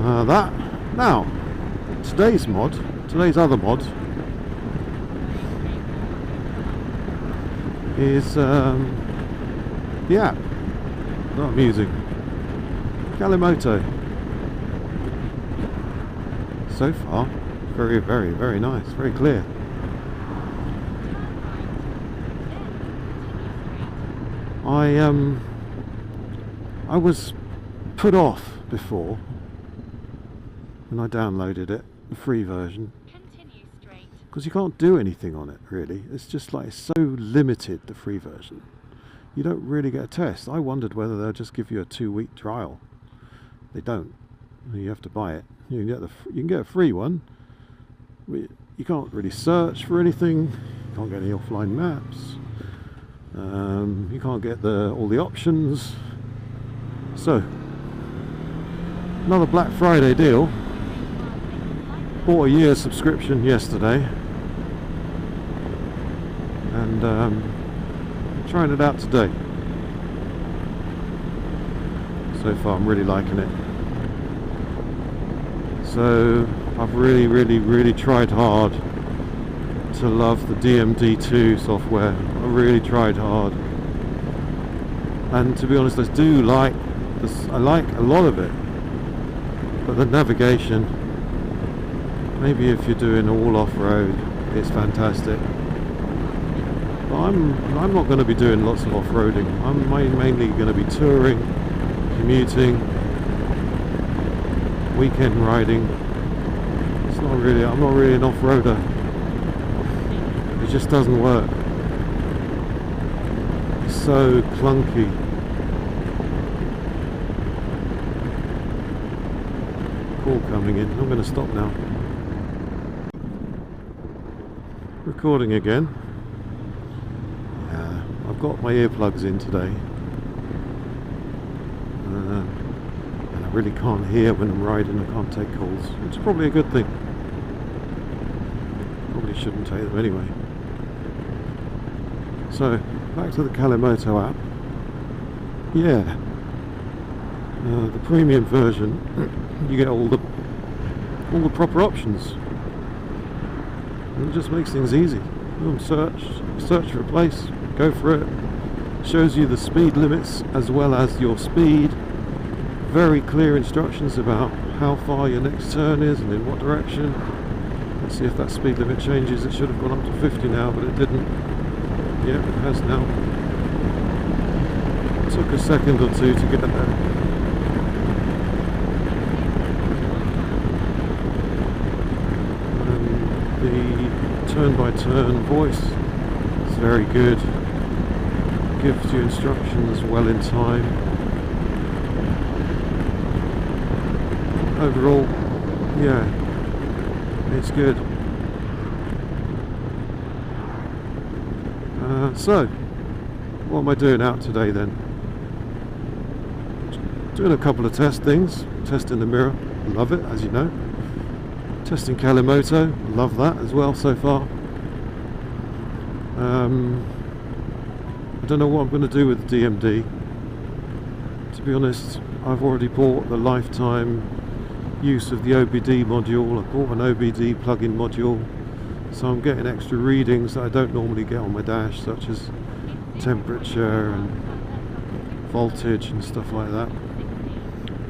Now, today's other mod, is the app, not music, Calimoto. So far, very, very, very nice, very clear. I was put off before when I downloaded it, the free version, because you can't do anything on it really. It's just like so limited, the free version. You don't really get a test. I wondered whether they'll just give you a 2-week trial. They don't. You have to buy it. You can get a free one. You can't really search for anything. You can't get any offline maps. You can't get all the options. So, another Black Friday deal. Bought a year's subscription yesterday, and trying it out today. So far I'm really liking it. So I've really, really, really tried hard to love the DMD2 software. I really tried hard, and to be honest, I do like this. I like a lot of it, but the navigation, maybe if you're doing all off-road, it's fantastic. But I'm not going to be doing lots of off-roading. I'm mainly going to be touring, commuting, weekend riding. I'm not really an off-roader. It just doesn't work. It's so clunky. Call coming in. I'm going to stop now. Recording again. I've got my earplugs in today, and I really can't hear when I'm riding. I can't take calls, which is probably a good thing. Probably shouldn't take them anyway. So back to the Calimoto app. Yeah, the premium version, you get all the proper options. And it just makes things easy. Search for a place, go for it. Shows you the speed limits as well as your speed. Very clear instructions about how far your next turn is and in what direction. Let's see if that speed limit changes. It should have gone up to 50 now, but it didn't. Yeah, it has now. It took a second or two to get there. The turn-by-turn voice is very good. Gives you instructions well in time. Overall, yeah, it's good. So, what am I doing out today then? Doing a couple of test things. Testing the mirror, love it, as you know. Testing Calimoto, love that as well so far. I don't know what I'm going to do with the DMD. To be honest, I've already bought the lifetime use of the OBD module. I bought an OBD plug-in module, so I'm getting extra readings that I don't normally get on my dash, such as temperature and voltage and stuff like that.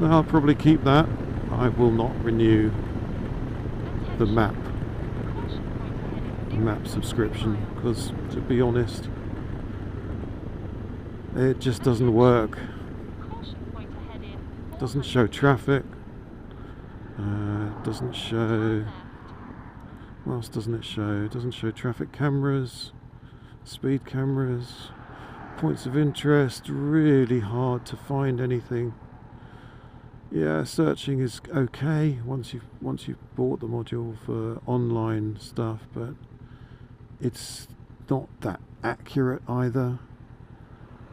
Now, I'll probably keep that. I will not renew the map subscription, because to be honest, it just doesn't work. Doesn't show traffic, doesn't show, what else doesn't it show? It doesn't show traffic cameras, speed cameras, points of interest. Really hard to find anything. Yeah, searching is okay once you've bought the module for online stuff, but it's not that accurate either.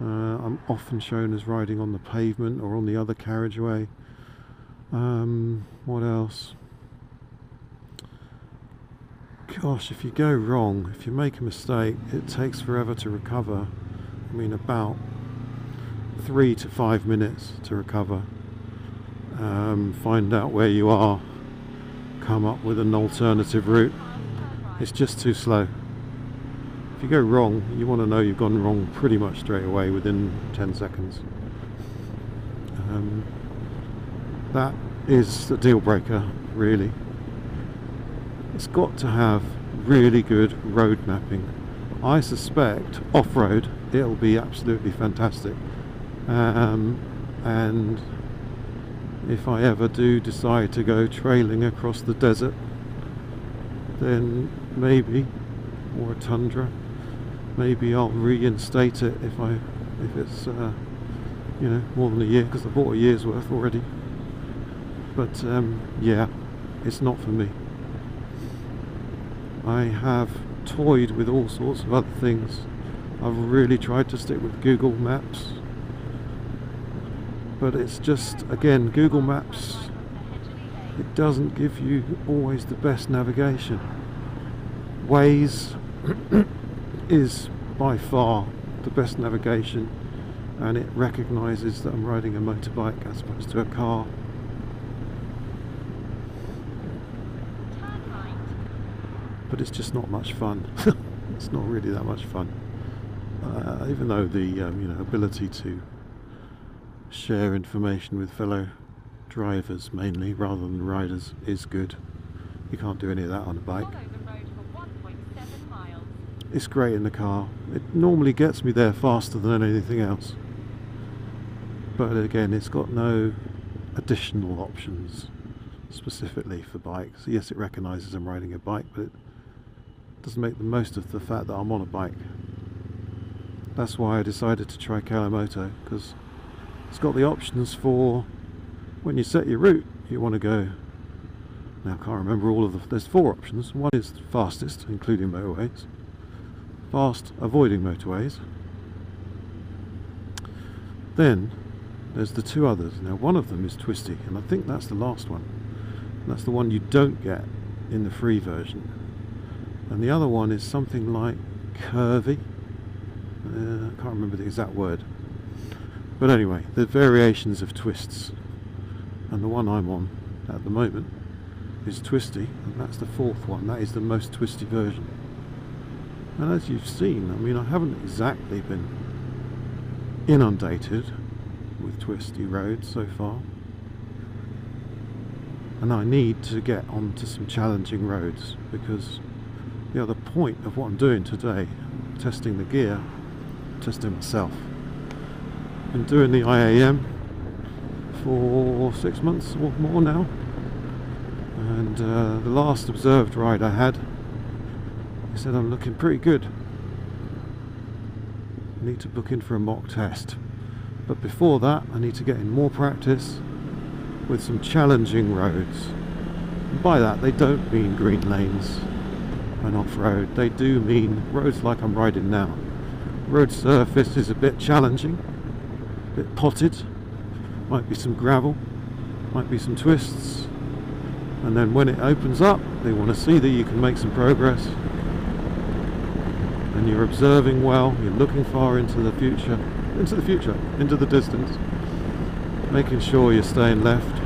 I'm often shown as riding on the pavement or on the other carriageway. What else? Gosh, if you go wrong, if you make a mistake, it takes forever to recover. I mean, about 3 to 5 minutes to recover. find out where you are, come up with an alternative route. It's just too slow. If you go wrong, you want to know you've gone wrong pretty much straight away within 10 seconds. That is a deal breaker, really. It's got to have really good road mapping. I suspect off-road it'll be absolutely fantastic, and if I ever do decide to go trailing across the desert, then maybe, or a tundra, maybe I'll reinstate it if it's you know, more than a year, because I bought a year's worth already. But yeah, it's not for me. I have toyed with all sorts of other things. I've really tried to stick with Google Maps, but it's just, again, Google Maps, it doesn't give you always the best navigation. Waze is by far the best navigation, and it recognises that I'm riding a motorbike as opposed to a car. But it's just not much fun. It's not really that much fun. Even though the you know, ability to share information with fellow drivers mainly rather than riders is good. You can't do any of that on a bike. It's great in the car. It normally gets me there faster than anything else. But again, it's got no additional options specifically for bikes. Yes, it recognises I'm riding a bike, but it doesn't make the most of the fact that I'm on a bike. That's why I decided to try Calimoto, because it's got the options for when you set your route. You want to go, now I can't remember all of the, there's 4 options. One is fastest, including motorways, fast avoiding motorways. Then there's the 2 others. Now one of them is twisty, and I think that's the last one. That's the one you don't get in the free version. And the other one is something like curvy. I can't remember the exact word. But anyway, the variations of twists. And the one I'm on at the moment is twisty, and that's the 4th one. That is the most twisty version. And as you've seen, I mean, I haven't exactly been inundated with twisty roads so far. And I need to get onto some challenging roads, because the other point of what I'm doing today, testing the gear, testing myself. Been doing the IAM for 6 months or more now, and the last observed ride I had, he said I'm looking pretty good. I need to book in for a mock test, but before that I need to get in more practice with some challenging roads. And by that they don't mean green lanes and off-road, they do mean roads like I'm riding now. Road surface is a bit challenging, a bit potted, might be some gravel, might be some twists, and then when it opens up they want to see that you can make some progress, and you're observing well, you're looking far into the future, into the distance, making sure you're staying left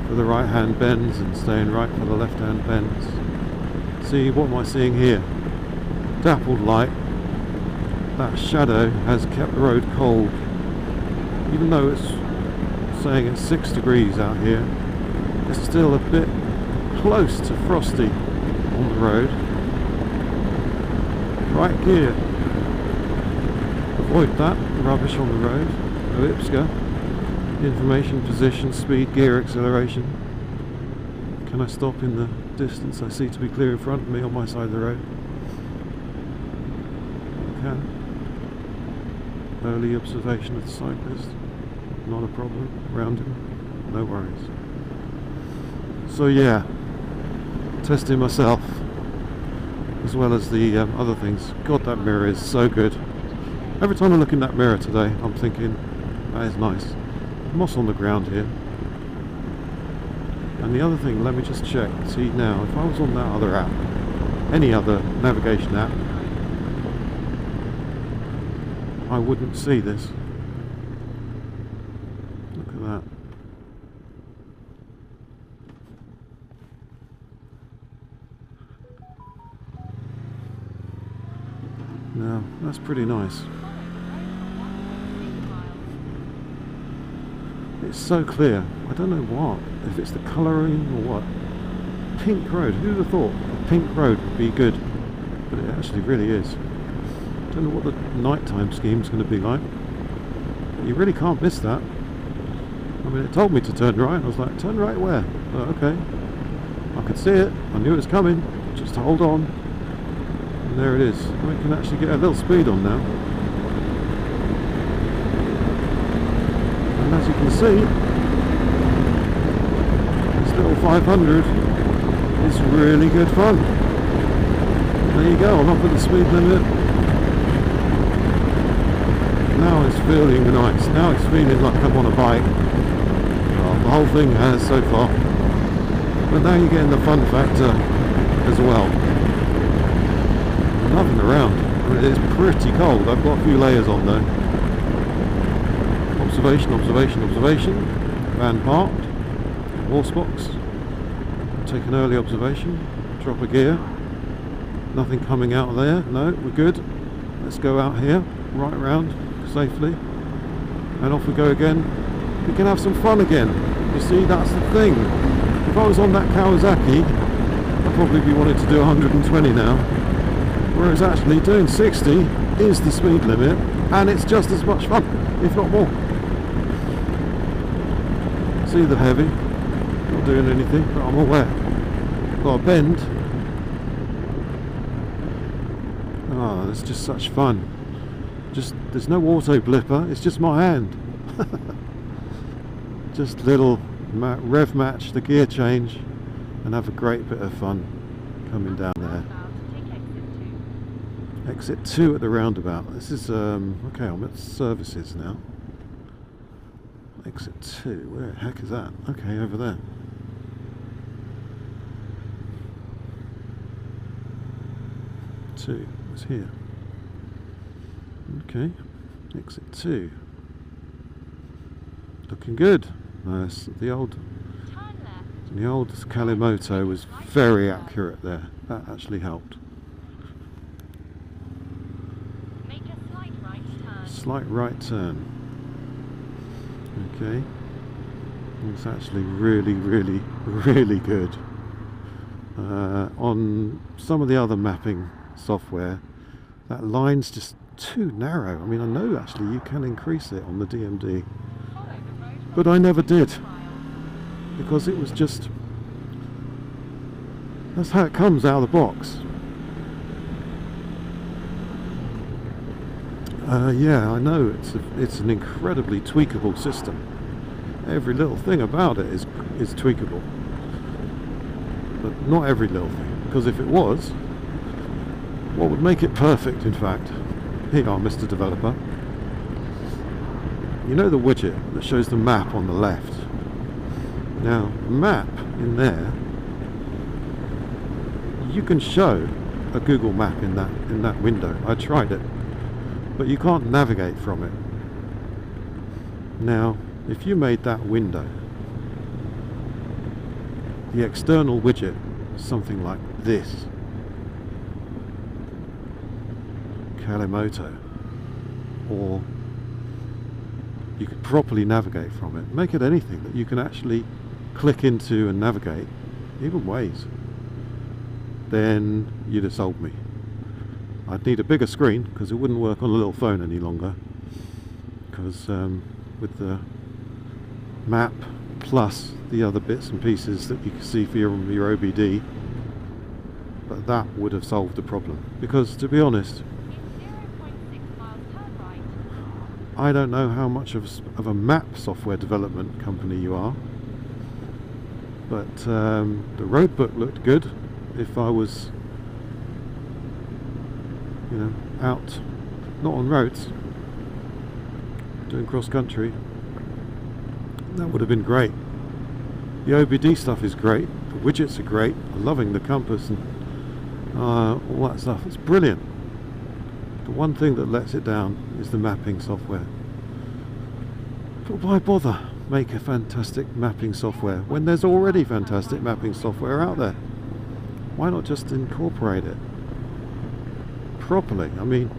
for the right hand bends and staying right for the left hand bends. See, what am I seeing here? Dappled light. That shadow has kept the road cold. Even though it's saying it's 6 degrees out here, it's still a bit close to frosty on the road. Right gear. Avoid that rubbish on the road. Ellipska. Information, position, speed, gear, acceleration. Can I stop in the distance I see to be clear in front of me on my side of the road? I can. Early observation of the cyclist. Not a problem. Around him. No worries. So yeah, testing myself as well as the other things. God, that mirror is so good. Every time I look in that mirror today, I'm thinking, that is nice. Moss on the ground here. And the other thing, let me just check. See now, if I was on that other app, any other navigation app, I wouldn't see this. Look at that. That's pretty nice. It's so clear. I don't know what, if it's the colouring or what. Pink road. Who would have thought a pink road would be good? But it actually really is. Don't know what the nighttime scheme's going to be like. But you really can't miss that. I mean, it told me to turn right. I was like, turn right where? Oh, okay. I could see it. I knew it was coming. Just hold on. And there it is. We can actually get a little speed on now. And as you can see, this little 500 is really good fun. There you go. I'm up at the speed limit. Now it's feeling nice. Now it's feeling like I'm on a bike. Well, the whole thing has so far. But now you're getting the fun factor as well. Nothing around. I mean, it's pretty cold. I've got a few layers on though. Observation, observation, observation. Van parked. Horse box. Take an early observation. Drop a gear. Nothing coming out there. No, we're good. Let's go out here. Right round safely. And off we go again. We can have some fun again. You see, that's the thing. If I was on that Kawasaki, I'd probably be wanting to do 120 now. Whereas actually doing 60 is the speed limit, and it's just as much fun, if not more. See the heavy, not doing anything, but I'm aware. Got a bend. Oh, it's just such fun. Just, there's no auto blipper, it's just my hand. Just little rev match the gear change and have a great bit of fun coming down there. Exit 2 at the roundabout. This is okay, I'm at services now. Exit 2, where the heck is that? Okay, over there. Two, it's here. Okay, exit 2. Looking good. Nice. The old Calimoto was very accurate there. That actually helped. Make a slight right turn. Slight right turn. Okay. It's actually really, really, really good. On some of the other mapping software, that line's just too narrow. I mean, I know actually you can increase it on the DMD, but I never did, because it was just, that's how it comes out of the box. Yeah, I know it's an incredibly tweakable system. Every little thing about it is tweakable, but not every little thing, because if it was, what would make it perfect, in fact? Here you are, Mr. Developer. You know the widget that shows the map on the left? Now, the map in there, you can show a Google map in that window. I tried it, but you can't navigate from it. Now, if you made that window, the external widget, something like this, Calimoto, or you could properly navigate from it. Make it anything that you can actually click into and navigate, even Waze. Then you'd have sold me. I'd need a bigger screen because it wouldn't work on a little phone any longer. Because with the map plus the other bits and pieces that you can see for your OBD, but that would have solved the problem. Because to be honest, I don't know how much of a map software development company you are, but the road book looked good. If I was, you know, out, not on roads, doing cross country, that would have been great. The OBD stuff is great, the widgets are great, I'm loving the compass and all that stuff, it's brilliant. The one thing that lets it down is the mapping software. But why bother make a fantastic mapping software when there's already fantastic mapping software out there? Why not just incorporate it properly? I mean,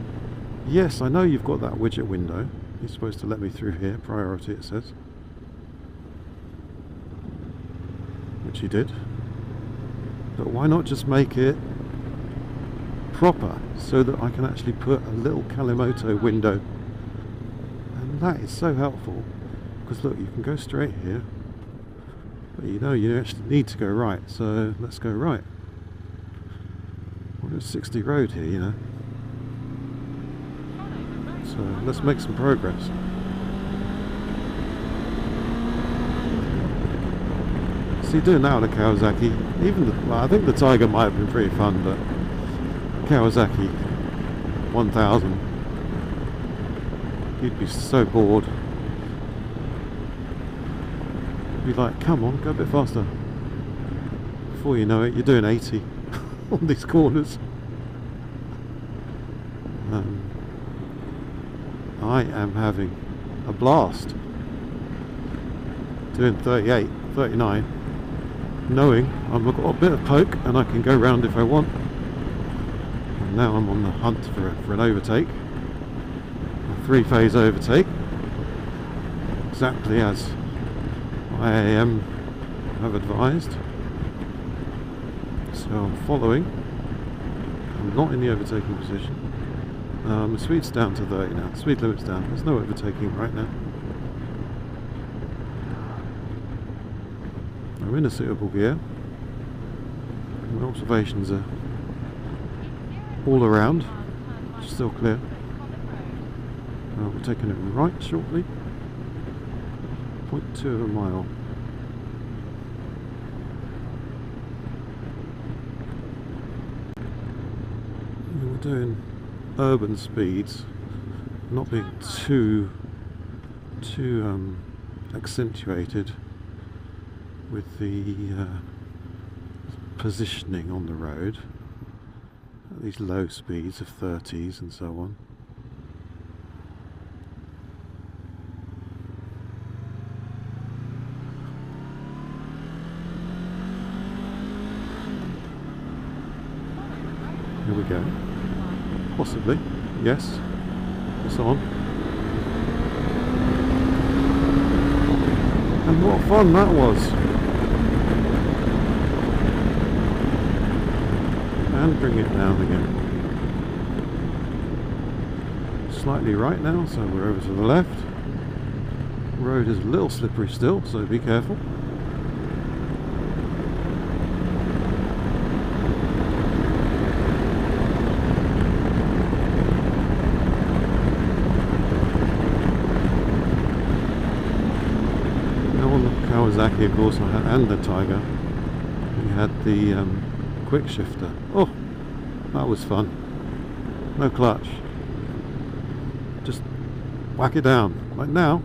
Yes, I know you've got that widget window. You're supposed to let me through here. Priority, it says. Which you did. But why not just make it proper so that I can actually put a little Calimoto window? And that is so helpful. Because look, you can go straight here. But you know you actually need to go right. So let's go right. We're at 60 road here, you know. So let's make some progress. See, doing that on a Kawasaki, well, I think the Tiger might have been pretty fun, but Kawasaki 1000, you'd be so bored. You'd be like, come on, go a bit faster. Before you know it, you're doing 80 on these corners. I am having a blast doing 38, 39, knowing I've got a bit of poke and I can go round if I want. And now I'm on the hunt for an overtake, a 3-phase overtake, exactly as I have advised. So I'm following. I'm not in the overtaking position. The speed's down to 30 now. The speed limit's down. There's no overtaking right now. I'm in a suitable gear. My observations are all around. Still clear. We're taking it right shortly. 0.2 of a mile. We're doing urban speeds, not being too accentuated with the positioning on the road at these low speeds of 30s and so on. Here we go. Possibly, yes. It's on. And what fun that was! And bring it down again. Slightly right now, so we're over to the left. The road is a little slippery still, so be careful. Kawasaki, of course, and the Tiger, we had the quick shifter. Oh, that was fun. No clutch, just whack it down. Like now,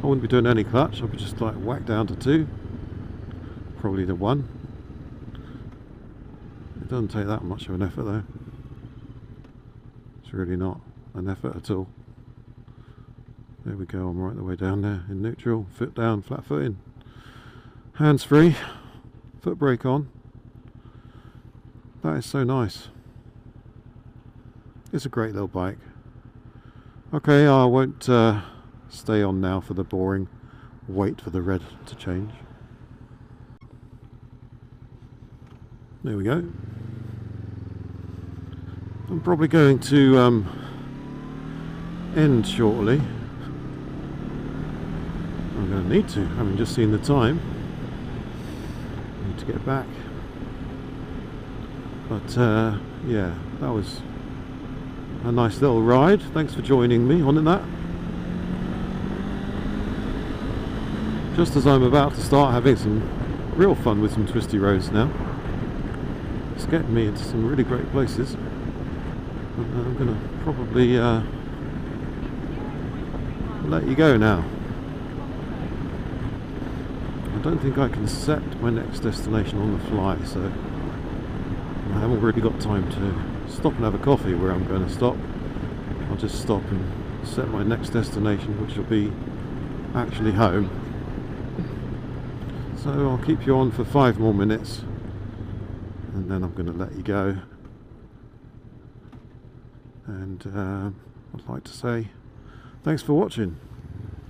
I wouldn't be doing any clutch. I would just like whack down to 2, probably to 1. It doesn't take that much of an effort though. It's really not an effort at all. There we go, I'm right the way down there in neutral, foot down, flat footing. Hands free, foot brake on. That is so nice. It's a great little bike. Okay, I won't stay on now for the boring wait for the red to change. There we go. I'm probably going to end shortly. I'm going to need to, having just seen the time. I need to get back. But yeah, that was a nice little ride. Thanks for joining me on that. Just as I'm about to start having some real fun with some twisty roads now. It's getting me into some really great places. I'm going to probably let you go now. I don't think I can set my next destination on the fly, so I haven't really got time to stop and have a coffee where I'm going to stop. I'll just stop and set my next destination, which will be actually home. So I'll keep you on for 5 more minutes and then I'm going to let you go. And I'd like to say thanks for watching.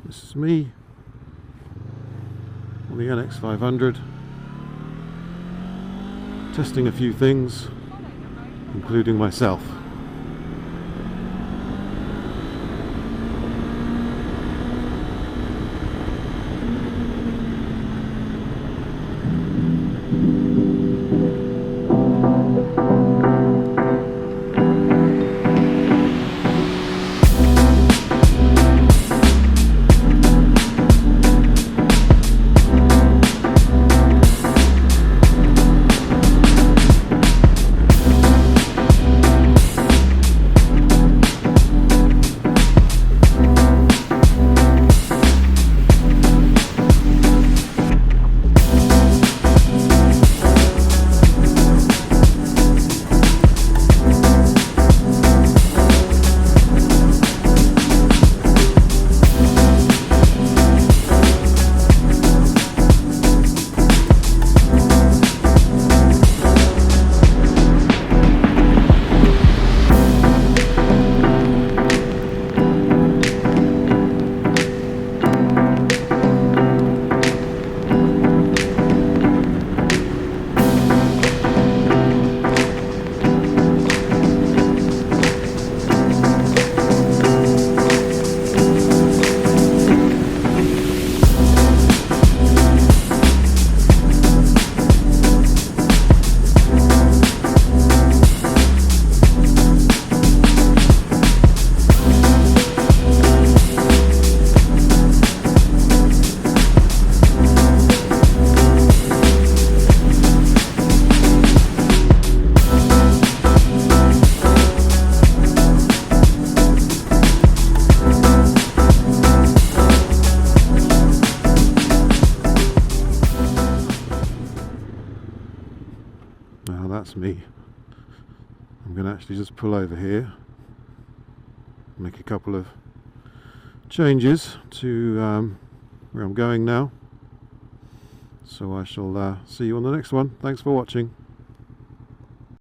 This is me on the NX500, testing a few things, including myself. Now that's me. I'm going to actually just pull over here, make a couple of changes to where I'm going now. So I shall see you on the next one. Thanks for watching.